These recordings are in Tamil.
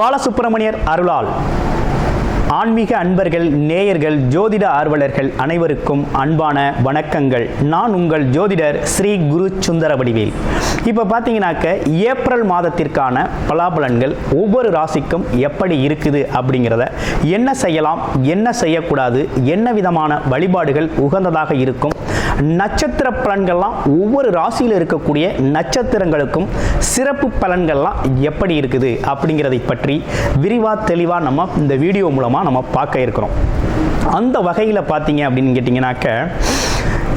பாலசுப்பிரமணியர் அருளால் ஆன்மீக அன்பர்கள், நேயர்கள், ஜோதிட ஆர்வலர்கள் அனைவருக்கும் அன்பான வணக்கங்கள். நான் உங்கள் ஜோதிடர் ஸ்ரீ குரு சுந்தர வடிவேல். இப்போ பார்த்தீங்கன்னாக்க ஏப்ரல் மாதத்திற்கான பலாபலன்கள் ஒவ்வொரு ராசிக்கும் எப்படி இருக்குது அப்படிங்கிறத, என்ன செய்யலாம், என்ன செய்யக்கூடாது, என்ன விதமான வழிபாடுகள் உகந்ததாக இருக்கும், நட்சத்திர பலன்கள்லாம் ஒவ்வொரு ராசியில் இருக்கக்கூடிய நட்சத்திரங்களுக்கும் சிறப்பு பலன்கள்லாம் எப்படி இருக்குது அப்படிங்கிறதை பற்றி விரிவாக தெளிவாக நம்ம இந்த வீடியோ மூலமாக நம்ம பார்க்க இருக்கிறோம். அந்த வகையில் பார்த்தீங்க அப்படின்னு கேட்டிங்கனாக்க,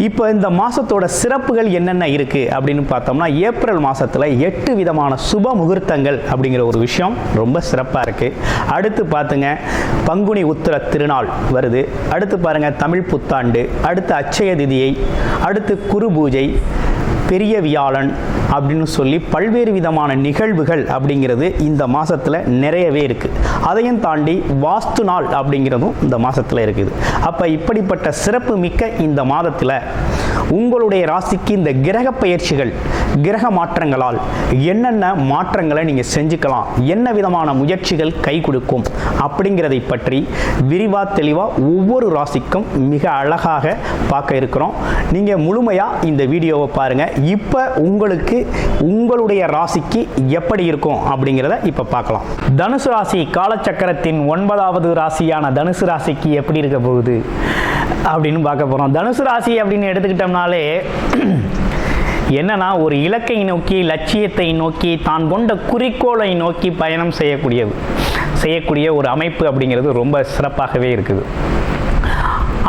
இப்போ இந்த மாதத்தோட சிறப்புகள் என்னென்ன இருக்குது அப்படின்னு பார்த்தோம்னா, ஏப்ரல் மாதத்தில் 8 விதமான சுப முகூர்த்தங்கள் அப்படிங்கிற ஒரு விஷயம் ரொம்ப சிறப்பாக இருக்குது. அடுத்து பார்த்துங்க, பங்குனி உத்திர திருநாள் வருது. அடுத்து பாருங்கள், தமிழ் புத்தாண்டு, அடுத்து அட்சய திதியை, அடுத்து குரு பூஜை, பெரிய வியாழன் அப்படின்னு சொல்லி பல்வேறு விதமான நிகழ்வுகள் அப்படிங்கிறது இந்த மாதத்தில் நிறையவே இருக்குது. அதையும் தாண்டி வாஸ்து நாள் அப்படிங்கிறதும் இந்த மாதத்தில் இருக்குது. அப்போ இப்படிப்பட்ட சிறப்பு மிக்க இந்த மாதத்தில் உங்களுடைய ராசிக்கு இந்த கிரக பயிற்சிகள், கிரக மாற்றங்களால் என்னென்ன மாற்றங்களை நீங்கள் செஞ்சுக்கலாம், என்ன விதமான முயற்சிகள் கை கொடுக்கும் அப்படிங்கிறதை பற்றி விரிவாக தெளிவாக ஒவ்வொரு ராசிக்கும் மிக அழகாக பார்க்க இருக்கிறோம். நீங்கள் முழுமையாக இந்த வீடியோவை பாருங்கள். இப்போ உங்களுக்கு உங்களுடைய ராசிக்கு எப்படி இருக்கும் அப்படிங்கிறத இப்போ பார்க்கலாம். தனுசு ராசி காலச்சக்கரத்தின் 9வது ராசியான தனுசு ராசிக்கு எப்படி இருக்க போகுது அப்படின்னு பார்க்க போகிறோம். தனுசு ராசி அப்படின்னு எடுத்துக்கிட்டோம்னாலே என்னன்னா, ஒரு இலக்கை நோக்கி, லட்சியத்தை நோக்கி, தான் கொண்ட குறிக்கோளை நோக்கி பயணம் செய்யக்கூடிய ஒரு அமைப்பு அப்படிங்கிறது ரொம்ப சிறப்பாகவே இருக்குது.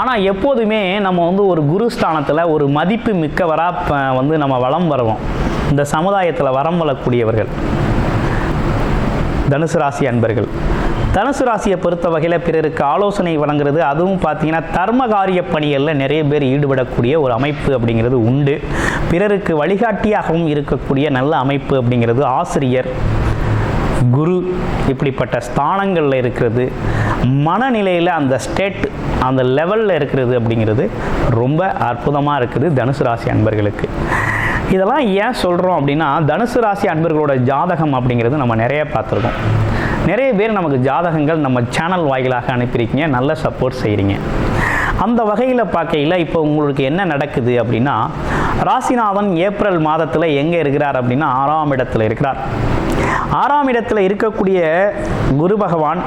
ஆனால் எப்போதுமே நம்ம ஒரு குருஸ்தானத்தில் ஒரு மதிப்பு மிக்கவராக நம்ம வலம் வருவோம். இந்த சமுதாயத்தில் வரம் வரக்கூடியவர்கள் தனுசு ராசி அன்பர்கள். தனுசு ராசியை பொறுத்த வகையில் பிறருக்கு ஆலோசனை வழங்குறது, அதுவும் பார்த்தீங்கன்னா தர்மகாரிய பணிகளில் நிறைய பேர் ஈடுபடக்கூடிய ஒரு அமைப்பு அப்படிங்கிறது உண்டு. பிறருக்கு வழிகாட்டியாகவும் இருக்கக்கூடிய நல்ல அமைப்பு அப்படிங்கிறது ஆசிரியர், குரு, இப்படிப்பட்ட ஸ்தானங்களில் இருக்கிறது, மனநிலையில் அந்த ஸ்டேட், அந்த லெவலில் இருக்கிறது அப்படிங்கிறது ரொம்ப அற்புதமாக இருக்குது தனுசு ராசி அன்பர்களுக்கு. இதெல்லாம் ஏன் சொல்கிறோம் அப்படின்னா, தனுசு ராசி அன்பர்களோட ஜாதகம் அப்படிங்கிறது நம்ம நிறைய பார்த்துருக்கோம். நிறைய பேர் நமக்கு ஜாதகங்கள் நம்ம சேனல் வாயிலாக அனுப்பியிருக்கீங்க, நல்ல சப்போர்ட் செய்கிறீங்க. அந்த வகையில் பார்க்கையில் இப்போ உங்களுக்கு என்ன நடக்குது அப்படின்னா, ராசிநாதன் ஏப்ரல் மாதத்தில் எங்கே இருக்கிறார் அப்படின்னா 6ஆம் இடத்துல இருக்கிறார். 6ஆம் இடத்துல இருக்கக்கூடிய குரு பகவான்,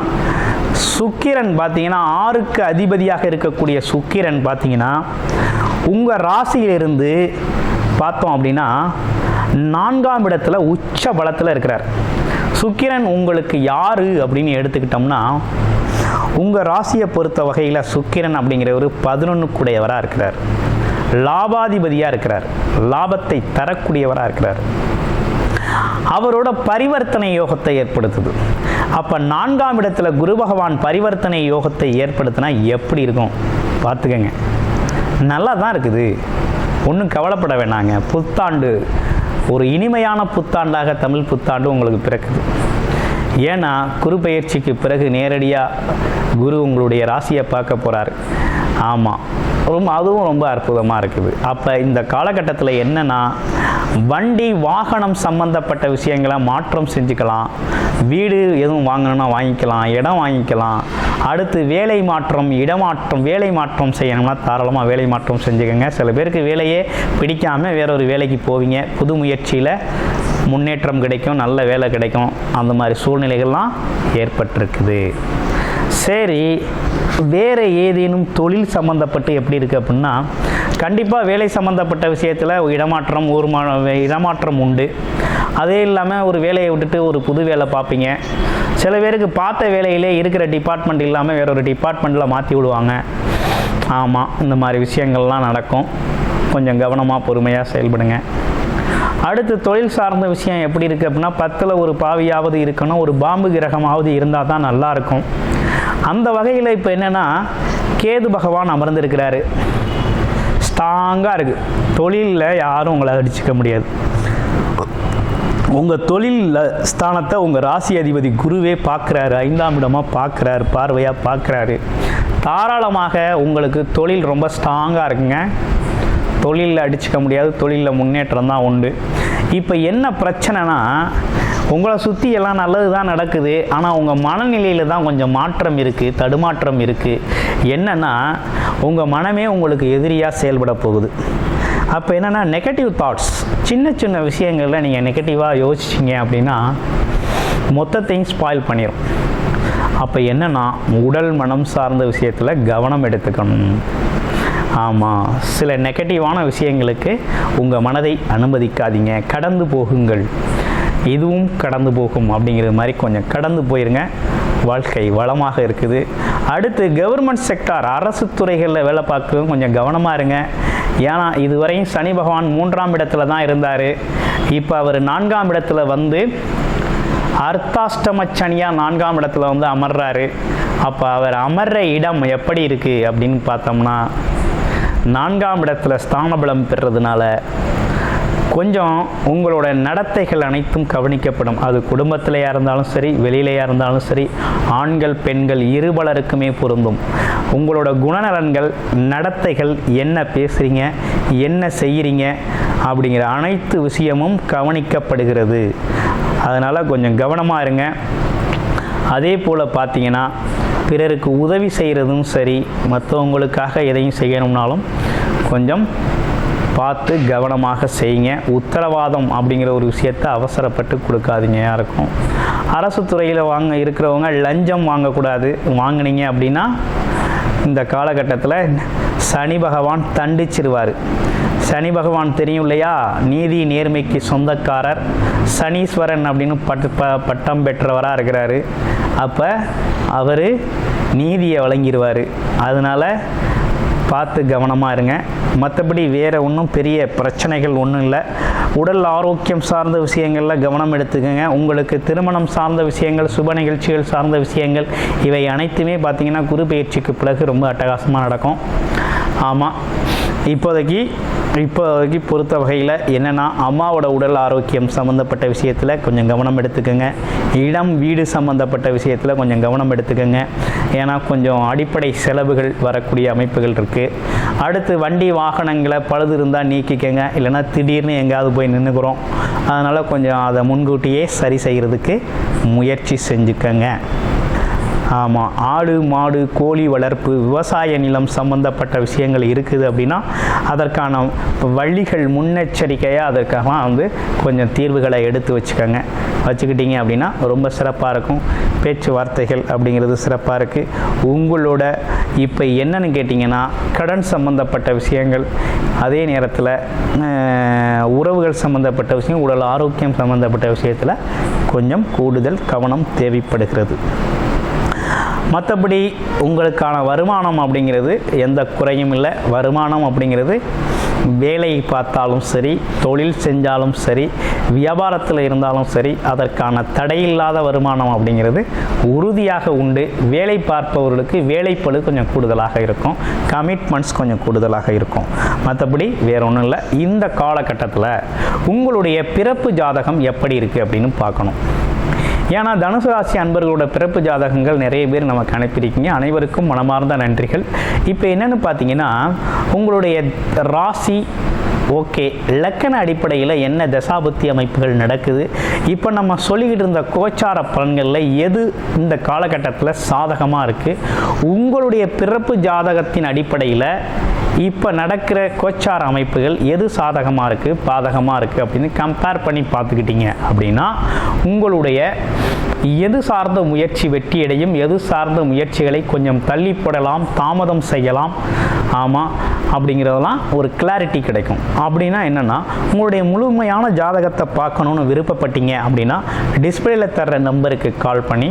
சுக்கிரன் பார்த்தீங்கன்னா 6க்கு அதிபதியாக இருக்கக்கூடிய சுக்கிரன் பார்த்தீங்கன்னா உங்கள் ராசியிலிருந்து பார்த்தோம் அப்படின்னா 4ஆம் இடத்துல உச்ச பலத்தில் இருக்கிறார். சுக்கிரன் உங்களுக்கு யார் அப்படின்னு எடுத்துக்கிட்டோம்னா, உங்கள் ராசியை பொறுத்த வகையில் சுக்கிரன் அப்படிங்கிறவர் 11க்குடையவராக இருக்கிறார், லாபாதிபதியாக இருக்கிறார், லாபத்தை தரக்கூடியவராக இருக்கிறார். அவரோட பரிவர்த்தனை யோகத்தை ஏற்படுத்துது. அப்போ 4ஆம் இடத்துல குரு பகவான் பரிவர்த்தனை யோகத்தை ஏற்படுத்தினா எப்படி இருக்கும் பார்த்துக்கங்க. நல்லா தான் இருக்குது, ஒன்றும் கவலைப்பட வேணாங்க. புத்தாண்டு ஒரு இனிமையான புத்தாண்டாக தமிழ் புத்தாண்டு உங்களுக்கு பிறக்குது. ஏன்னா குரு பயிற்சிக்கு பிறகு நேரடியாக குரு உங்களுடைய ராசியை பார்க்க போகிறார். ஆமாம், அதுவும் ரொம்ப அற்புதமாக இருக்குது. அப்போ இந்த காலகட்டத்தில் என்னென்னா, வண்டி வாகனம் சம்பந்தப்பட்ட விஷயங்களை மாற்றம் செஞ்சுக்கலாம். வீடு எதுவும் வாங்கணும்னா வாங்கிக்கலாம், இடம் வாங்கிக்கலாம். அடுத்து வேலை மாற்றம், இடமாற்றம், வேலை மாற்றம் செய்யணும்னா தாராளமாக வேலை மாற்றம் செஞ்சுக்கோங்க. சில பேருக்கு வேலையே பிடிக்காமல் வேறொரு வேலைக்கு போவீங்க, புது முயற்சியில் முன்னேற்றம் கிடைக்கும், நல்ல வேலை கிடைக்கும். அந்த மாதிரி சூழ்நிலைகள்லாம் ஏற்பட்டிருக்குது. சரி, வேறு ஏதேனும் தொழில் சம்மந்தப்பட்டு எப்படி இருக்குது அப்படின்னா, கண்டிப்பாக வேலை சம்மந்தப்பட்ட விஷயத்தில் இடமாற்றம், இடமாற்றம் உண்டு. அதே இல்லாமல் ஒரு வேலையை விட்டுட்டு ஒரு புது வேலை பார்ப்பீங்க. சில பேருக்கு பார்த்த வேலையிலே இருக்கிற டிபார்ட்மெண்ட் இல்லாமல் வேறொரு டிபார்ட்மெண்ட்டில் மாற்றி விடுவாங்க. ஆமாம், இந்த மாதிரி விஷயங்கள்லாம் நடக்கும். கொஞ்சம் கவனமாக பொறுமையாக செயல்படுங்க. அடுத்து தொழில் சார்ந்த விஷயம் எப்படி இருக்குது அப்படின்னா, 10ல் ஒரு பாவியாவது இருக்கணும், ஒரு பாம்பு கிரகமாவது இருந்தால் தான் நல்லாயிருக்கும். அந்த வகையில் இப்போ என்னென்னா, கேது பகவான் அமர்ந்திருக்கிறாரு, ஸ்ட்ராங்காக இருக்குது. தொழிலில் யாரும் உங்களை அடிச்சுக்க முடியாது. உங்கள் தொழில் ஸ்தானத்தை உங்கள் ராசி அதிபதி குருவே பார்க்குறாரு, 5ஆம் இடமாக பார்க்குறாரு, பார்வையாக பார்க்குறாரு. தாராளமாக உங்களுக்கு தொழில் ரொம்ப ஸ்ட்ராங்காக இருக்குங்க. தொழிலில் அடிச்சுக்க முடியாது, தொழிலில் முன்னேற்றம் தான் உண்டு. இப்போ என்ன பிரச்சனைனா, உங்களை சுற்றி எல்லாம் நல்லது தான் நடக்குது, ஆனால் உங்கள் மனநிலையில் தான் கொஞ்சம் மாற்றம் இருக்குது, தடுமாற்றம் இருக்குது. என்னென்னா உங்கள் மனமே உங்களுக்கு எதிரியாக செயல்பட போகுது. அப்போ என்னென்னா நெகட்டிவ் தாட்ஸ், சின்ன சின்ன விஷயங்களில் நீங்கள் நெகட்டிவாக யோசிச்சிங்க அப்படின்னா மொத்தத்தையும் ஸ்பாயில் பண்ணிடும். அப்போ என்னென்னா உடல் மனம் சார்ந்த விஷயத்தில் கவனம் எடுத்துக்கணும். ஆமாம், சில நெகட்டிவான விஷயங்களுக்கு உங்கள் மனதை அனுமதிக்காதீங்க, கடந்து போகுங்கள். இதுவும் கடந்து போகும் அப்படிங்கிற மாதிரி கொஞ்சம் கடந்து போயிருங்க, வாழ்க்கை வளமாக இருக்குது. அடுத்து கவர்மெண்ட் செக்டார், அரசு துறைகளில் வேலை பார்க்கவும் கொஞ்சம் கவனமாக இருங்க. ஏன்னா இதுவரையும் சனி பகவான் 3ஆம் இடத்துல தான் இருந்தார். இப்போ அவர் 4ஆம் இடத்துல வந்து அர்த்தாஷ்டம சனியாக 4ஆம் இடத்துல வந்து அமர்றாரு. அப்போ அவர் அமர்ற இடம் எப்படி இருக்குது அப்படின்னு பார்த்தோம்னா 4ஆம் இடத்துல ஸ்தானபலம் பெறுறதுனால கொஞ்சம் உங்களோட நடத்தைகள் அனைத்தும் கவனிக்கப்படும். அது குடும்பத்திலையாக இருந்தாலும் சரி, வெளியிலையாக இருந்தாலும் சரி, ஆண்கள் பெண்கள் இருபலருக்குமே பொருந்தும். உங்களோட குணநலன்கள், நடத்தைகள், என்ன பேசுகிறீங்க, என்ன செய்கிறீங்க அப்படிங்கிற அனைத்து விஷயமும் கவனிக்கப்படுகிறது. அதனால் கொஞ்சம் கவனமாக இருங்க. அதே போல் பார்த்தீங்கன்னா பிறருக்கு உதவி செய்கிறதும் சரி, மற்றவங்களுக்காக எதையும் செய்யணும்னாலும் கொஞ்சம் பார்த்து கவனமாக செய்யுங்க. உத்தரவாதம் அப்படிங்கிற ஒரு விஷயத்தை அவசரப்பட்டு கொடுக்காதீங்க யாருக்கும். அரசு துறையில் இருக்கிறவங்க லஞ்சம் வாங்கக்கூடாது. வாங்கினீங்க அப்படின்னா இந்த காலகட்டத்தில் சனி பகவான் தண்டிச்சிருவார். சனி பகவான் தெரியும் இல்லையா, நீதி நேர்மைக்கு சொந்தக்காரர், சனீஸ்வரன் அப்படின்னு பட்டம் பெற்றவராக இருக்கிறாரு. அப்போ அவர் நீதியை வழங்கிடுவார். அதனால் பார்த்து கவனமாக இருங்க. மற்றபடி வேறு ஒன்றும் பெரிய பிரச்சனைகள் ஒன்றும் இல்லை. உடல் ஆரோக்கியம் சார்ந்த விஷயங்களில் கவனம் எடுத்துக்கோங்க. உங்களுக்கு திருமணம் சார்ந்த விஷயங்கள், சுப நிகழ்ச்சிகள் சார்ந்த விஷயங்கள், இவை அனைத்துமே பார்த்திங்கன்னா குரு பயிற்சிக்கு பிறகு ரொம்ப அட்டகாசமாக நடக்கும். ஆமாம், இப்போதைக்கு பொறுத்த வகையில் என்னென்னா அம்மாவோட உடல் ஆரோக்கியம் சம்மந்தப்பட்ட விஷயத்தில் கொஞ்சம் கவனம் எடுத்துக்கோங்க. இடம் வீடு சம்மந்தப்பட்ட விஷயத்தில் கொஞ்சம் கவனம் எடுத்துக்கோங்க. ஏன்னா கொஞ்சம் அடிப்படை செலவுகள் வரக்கூடிய அமைப்புகள் இருக்குது. அடுத்து வண்டி வாகனங்களை பழுது இருந்தால் நீக்கிக்கங்க, இல்லைன்னா திடீர்னு எங்கேயாவது போய் நின்றுக்கிறோம். அதனால் கொஞ்சம் அதை முன்கூட்டியே சரி செய்கிறதுக்கு முயற்சி செஞ்சுக்கங்க. ஆமாம், ஆடு மாடு கோழி வளர்ப்பு, விவசாய நிலம் சம்பந்தப்பட்ட விஷயங்கள் இருக்குது அப்படின்னா அதற்கான வழிகள் முன்னெச்சரிக்கையாக அதற்காக கொஞ்சம் தீர்வுகளை எடுத்து வச்சுக்கிட்டீங்க அப்படின்னா ரொம்ப சிறப்பாக இருக்கும். பேச்சுவார்த்தைகள் அப்படிங்கிறது சிறப்பாக இருக்குது. உங்களோட இப்போ என்னன்னு கேட்டிங்கன்னா கடன் சம்மந்தப்பட்ட விஷயங்கள், அதே நேரத்தில் உறவுகள் சம்மந்தப்பட்ட விஷயம், உடல் ஆரோக்கியம் சம்மந்தப்பட்ட விஷயத்தில் கொஞ்சம் கூடுதல் கவனம் தேவைப்படுகிறது. மற்றபடி உங்களுக்கான வருமானம் அப்படிங்கிறது எந்த குறையும் இல்லை. வருமானம் அப்படிங்கிறது வேலை பார்த்தாலும் சரி, தொழில் செஞ்சாலும் சரி, வியாபாரத்தில் இருந்தாலும் சரி, அதற்கான தடையில்லாத வருமானம் அப்படிங்கிறது உறுதியாக உண்டு. வேலை பார்ப்பவர்களுக்கு வேலைப்பளு கொஞ்சம் கூடுதலாக இருக்கும், கமிட்மெண்ட்ஸ் கொஞ்சம் கூடுதலாக இருக்கும். மற்றபடி வேற ஒன்றும் இல்லை. இந்த காலகட்டத்தில் உங்களுடைய பிறப்பு ஜாதகம் எப்படி இருக்குது அப்படின்னு பார்க்கணும். ஏன்னா தனுசு ராசி அன்பர்களோட பிறப்பு ஜாதகங்கள் நிறைய பேர் நமக்கு அனுப்பியிருக்கீங்க. அனைவருக்கும் மனமார்ந்த நன்றிகள். இப்போ என்னென்னு பார்த்தீங்கன்னா உங்களுடைய ராசி ஓகே, லக்கண அடிப்படையில் என்ன தசாபுத்தி அமைப்புகள் நடக்குது, இப்போ நம்ம சொல்லிக்கிட்டு இருந்த கோச்சார பலன்களில் எது இந்த காலகட்டத்தில் சாதகமாக இருக்குது, உங்களுடைய பிறப்பு ஜாதகத்தின் அடிப்படையில் இப்போ நடக்கிற கோச்சார அமைப்புகள் எது சாதகமாக இருக்குது பாதகமாக இருக்குது அப்படின்னு கம்பேர் பண்ணி பார்த்துக்கிட்டீங்க அப்படின்னா உங்களுடைய எது சார்ந்த முயற்சி வெற்றியடையும், எது சார்ந்த முயற்சிகளை கொஞ்சம் தள்ளி போடலாம், தாமதம் செய்யலாம், ஆமாம் அப்படிங்கிறதெல்லாம் ஒரு கிளாரிட்டி கிடைக்கும். அப்படின்னா என்னென்னா உங்களுடைய முழுமையான ஜாதகத்தை பார்க்கணுன்னு விருப்பப்பட்டீங்க அப்படின்னா டிஸ்பிளேல தர்ற நம்பருக்கு கால் பண்ணி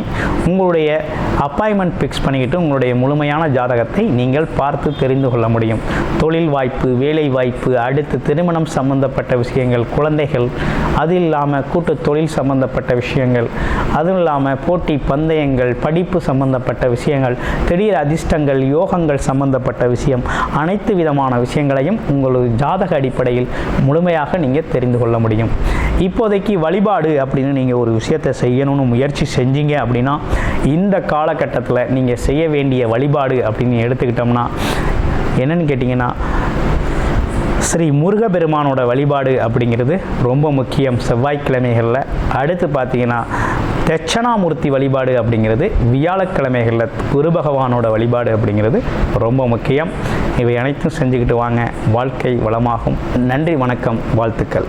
உங்களுடைய அப்பாயின்மெண்ட் ஃபிக்ஸ் பண்ணிக்கிட்டு உங்களுடைய முழுமையான ஜாதகத்தை நீங்கள் பார்த்து தெரிந்து கொள்ள முடியும். தொழில் வாய்ப்பு, வேலை வாய்ப்பு, அடுத்து திருமணம் சம்பந்தப்பட்ட விஷயங்கள், குழந்தைகள், அது இல்லாமல் கூட்டு தொழில் சம்பந்தப்பட்ட விஷயங்கள், அதுவும் இல்லாமல் போட்டி பந்தயங்கள், படிப்பு சம்பந்தப்பட்ட விஷயங்கள், திடீர் அதிர்ஷ்டங்கள், யோகங்கள் சம்பந்தப்பட்ட விஷயம், அனைத்து விதமான விஷயங்களையும் உங்களது ஜாதக அடிப்படையில் முழுமையாக நீங்கள் தெரிந்து கொள்ள முடியும். இப்போதைக்கு வழிபாடு அப்படின்னு நீங்கள் ஒரு விஷயத்தை செய்யணும்னு முயற்சி செஞ்சீங்க அப்படின்னா இந்த காலகட்டத்தில் நீங்கள் செய்ய வேண்டிய வழிபாடு அப்படின்னு எடுத்துக்கிட்டோம்னா என்னன்னு கேட்டிங்கன்னா ஸ்ரீ முருகப்பெருமானோட வழிபாடு அப்படிங்கிறது ரொம்ப முக்கியம் செவ்வாய்க்கிழமைகளில். அடுத்து பார்த்தீங்கன்னா தட்சணாமூர்த்தி வழிபாடு அப்படிங்கிறது வியாழக்கிழமைகளில் குரு பகவானோட வழிபாடு அப்படிங்கிறது ரொம்ப முக்கியம். இவை அனைத்தும் செஞ்சுக்கிட்டு வாங்க, வாழ்க்கை வளமாகும். நன்றி, வணக்கம், வாழ்த்துக்கள்.